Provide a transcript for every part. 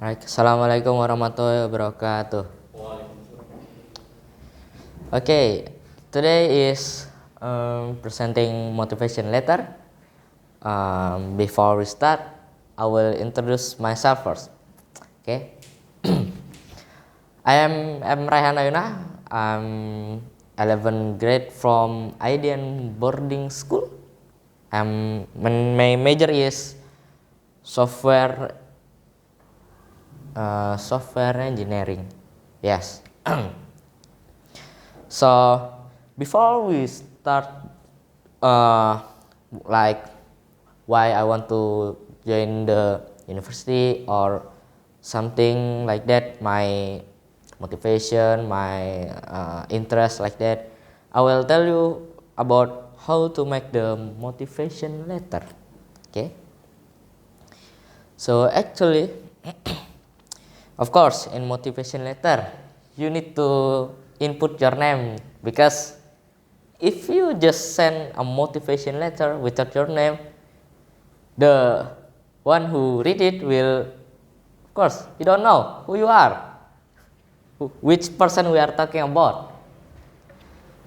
Alright, Assalamualaikum warahmatullahi wabarakatuh. Okay, today is presenting motivation letter. Before we start, I will introduce myself first. Okay, I am Raihan Ayuna. I'm 11th grade from Aidian boarding school. My major is software engineering. Yes. So before we start, like why I want to join the university or something like that, my motivation, my interest like that, I will tell you about how to make the motivation letter. Okay. So actually, of course, in motivation letter, you need to input your name, because if you just send a motivation letter without your name, the one who read it will, of course, you don't know who you are, which person we are talking about.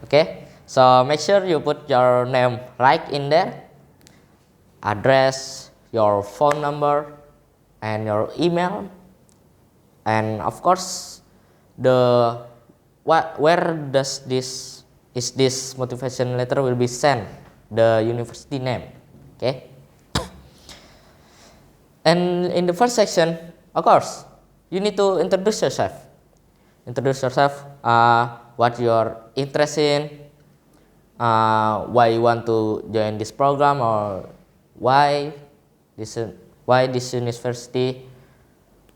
Okay, so make sure you put your name right in there, address, your phone number, and your email, and of course where does this motivation letter will be sent, the university name. Okay, and in the first section, of course, you need to introduce yourself, what you're interested in, why you want to join this program, or why this university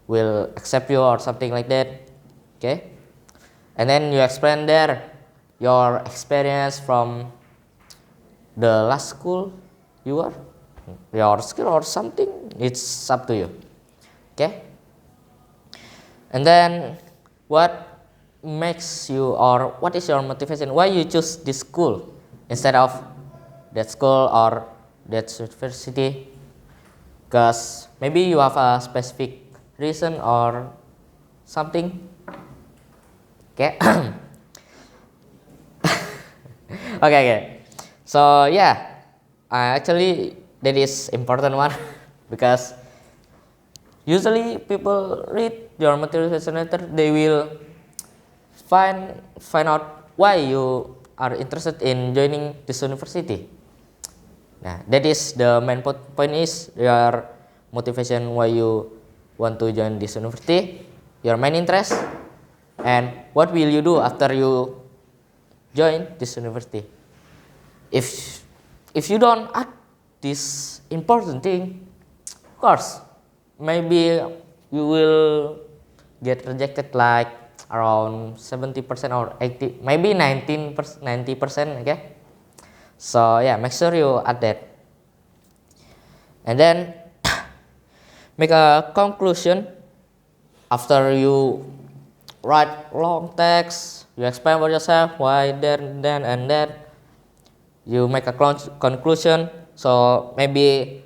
will accept you or something like that. Okay, and then you explain there your experience from the last school you are, your skill or something, it's up to you. Okay, and then what makes you, or what is your motivation, why you choose this school instead of that school or that university, because maybe you have a specific reason or something. Okay. Okay. So yeah, actually that is important one because usually people read your motivation letter, they will find out why you are interested in joining this university. Nah, that is the main point is your motivation, why you want to join this university, your main interest, and what will you do after you join this university. If you don't add this important thing, of course, maybe you will get rejected like around 70% or 80, maybe 90%. Okay, so yeah, make sure you add that, and then make a conclusion after you write long text. You explain about yourself, why, then, and that. You make a conclusion, so maybe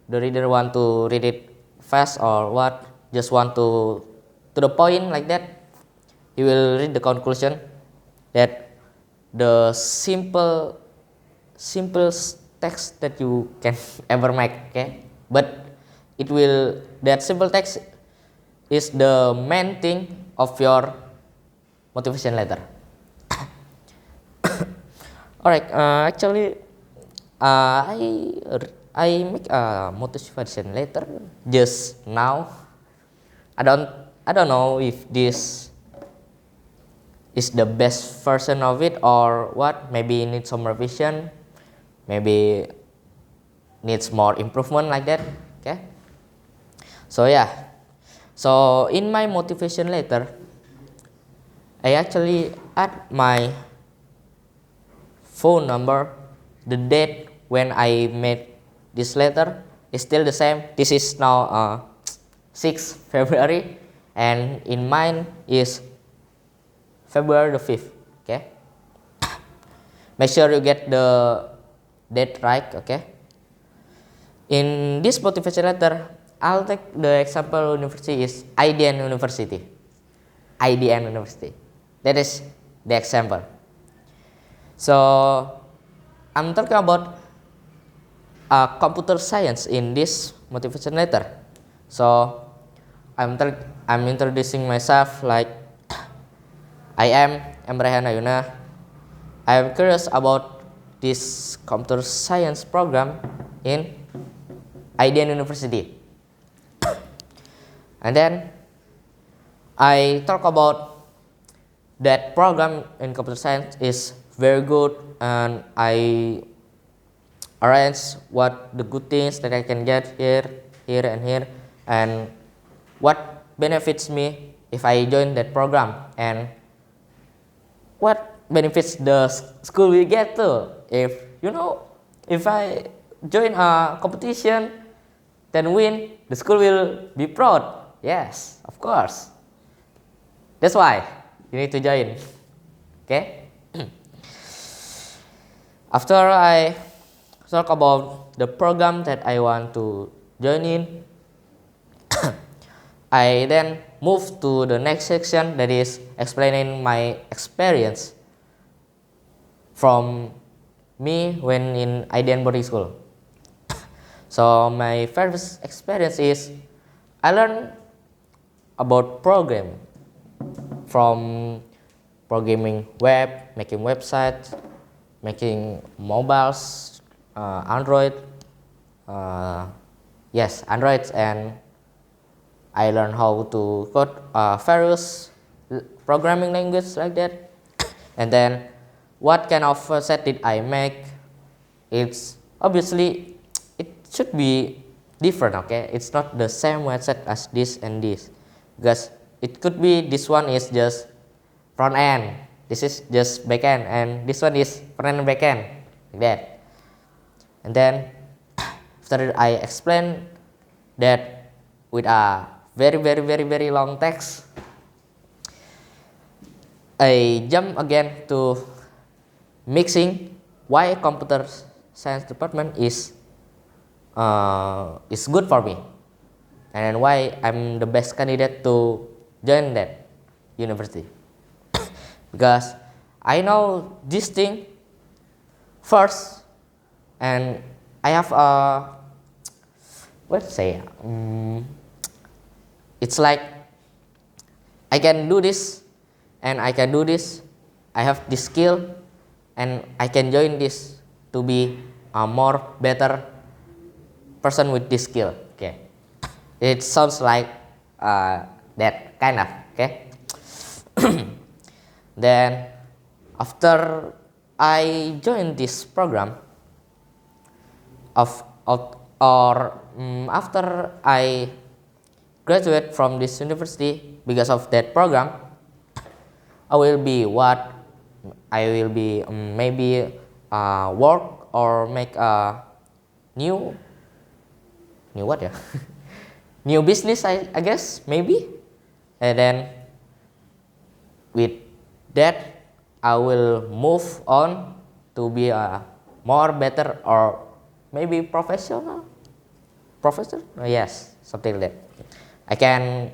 the reader want to read it fast or what, just want to the point like that. He will read the conclusion, that the simple text that you can ever make. Okay, but that simple text is the main thing of your motivation letter. Alright, actually, I make a motivation letter just now. I don't know if this is the best version of it or what. Maybe it needs some revision, maybe needs more improvement like that. Okay, so yeah, so in my motivation letter, I actually add my phone number. The date when I made this letter is still the same. This is now 6 February, and in mine is February the 5th. Okay, make sure you get the date right. Okay, in this motivation letter, I'll take the example university is IDN University. IDN University. That is the example. So I'm talking about computer science in this motivation letter. So I'm introducing myself like I am Emrehan Ayuna. I am curious about this computer science program in IDN University. And then I talk about that program in computer science is very good, and I arrange what the good things that I can get here, and here, and what benefits me if I join that program, and what benefits the school will get too. If I join a competition, then win, the school will be proud. Yes, of course. That's why you need to join. Okay? After I talk about the program that I want to join in, I then move to the next section, that is explaining my experience from me when in IDN boarding school. So my first experience is I learned about programming, from programming web, making websites, making mobiles, Android, Androids, and I learned how to code various programming languages like that. And then what kind of website did I make? It's obviously it should be different, okay? It's not the same website as this and this, because it could be this one is just front end, this is just back end, and this one is front end, back end, like that. And then after I explain that with a very long text, I jump again to mixing why computer science department is good for me, and why I'm the best candidate to join that university. Because I know this thing first, and I have it's like I can do this, and I can do this. I have this skill, and I can join this to be a more better person with this skill. Okay, it sounds like that kind of, okay. Then after I joined this program after I graduate from this university, because of that program, I will be maybe work or make a new what, yeah? New business, I guess, maybe. And then with that, I will move on to be a more better or maybe professor. Yes, something like that. I can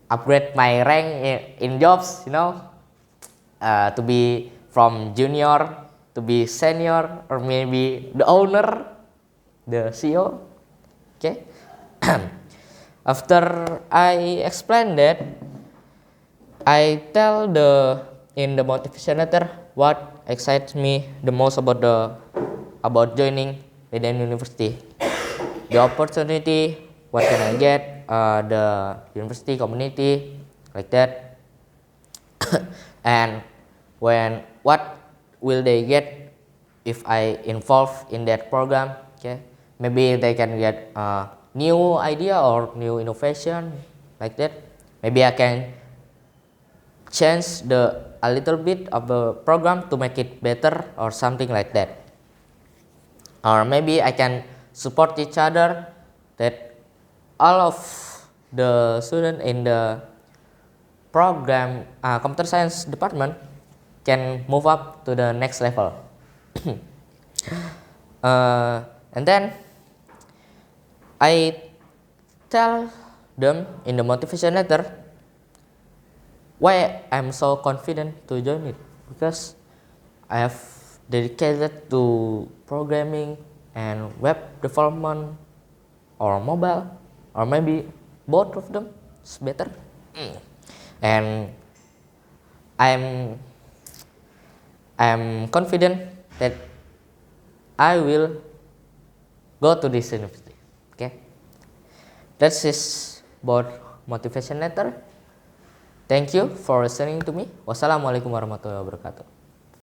upgrade my rank in jobs, to be from junior to be senior, or maybe the owner, the CEO. Okay. After I explain that, I tell in the motivation letter what excites me the most about joining IDN University. The opportunity, what can I get, the university community, like that. And what will they get if I involve in that program? Okay, maybe they can get a new idea or new innovation, like that. Maybe I can change a little bit of the program to make it better, or something like that. Or maybe I can support each other, that all of the students in the program computer science department can move up to the next level. And then I tell them in the motivation letter why I'm so confident to join it, because I have dedicated to programming and web development or mobile, or maybe both of them is better. And I'm confident that I will go to this university. Okay, that's is about motivation letter. Thank you for listening to me. Wassalamualaikum warahmatullahi wabarakatuh.